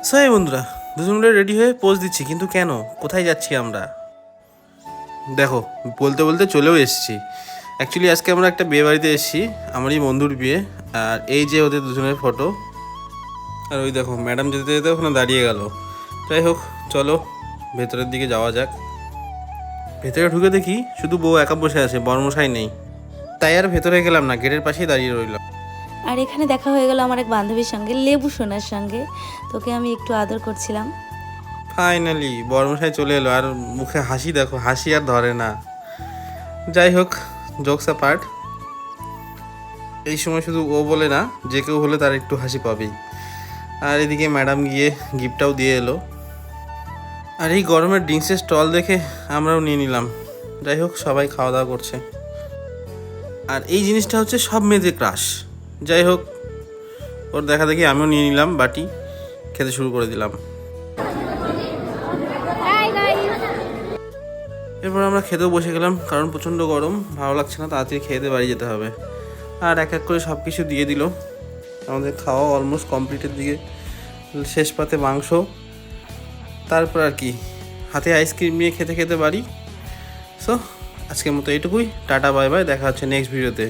So এই বন্ধুরা, দুজন মিলে রেডি হয়ে পোজ দিচ্ছি, কিন্তু কেন, কোথায় যাচ্ছি আমরা? দেখো, বলতে বলতে চলেও এসেছি। অ্যাকচুয়ালি আজকে আমরা একটা বিয়ে বাড়িতে এসেছি, আমারই বন্ধুর বিয়ে। আর এই যে ওদের দুজনের ফটো। আর ওই দেখো ম্যাডাম যেতে যেতে ওখানে দাঁড়িয়ে গেল। যাই হোক, চলো ভেতরের দিকে যাওয়া যাক। ভেতরে ঢুকে দেখি শুধু বউ একা বসে আছে, বরমশাই নেই। তাই আর ভেতরে গেলাম না, গেটের পাশেই দাঁড়িয়ে রইলাম। আর এখানে দেখা হয়ে গেল আমার এক বান্ধবীর সঙ্গে, লেবু সোনার সঙ্গে। তোকে আমি একটু আদর করছিলাম। ফাইনালি বরমশাই চলে এলো, আর মুখে হাসি দেখো, হাসি আর ধরে না। যাই হোক, জোকস পার্ট। এই সময় শুধু ও বলে না, যে কেউ হলে তার একটু হাসি পাবেই। আর এদিকে ম্যাডাম গিয়ে গিফটটাও দিয়ে এলো। আর এই গরমের ড্রিঙ্কসের স্টল দেখে আমরাও নিয়ে নিলাম। যাই হোক, সবাই খাওয়া দাওয়া করছে। আর এই জিনিসটা হচ্ছে সব মেয়েদের ক্রাশ। যাই হোক, ওর দেখা দেখি আমিও নিয়ে নিলাম বাটি, খেতে শুরু করে দিলাম। এরপর আমরা খেতেও বসে গেলাম, কারণ প্রচণ্ড গরম, ভালো লাগছে না, তাড়াতাড়ি খেয়ে দিয়ে বাড়ি যেতে হবে। আর এক এক করে সব কিছু দিয়ে দিল। আমাদের খাওয়া অলমোস্ট কমপ্লিটের দিকে, শেষ পাতে মাংস। তারপর আর কি, হাতে আইসক্রিম নিয়ে খেতে খেতে বাড়ি। সো আজকের মতো এইটুকুই, টাটা বাই বাই, দেখা হচ্ছে নেক্সট ভিডিওতে।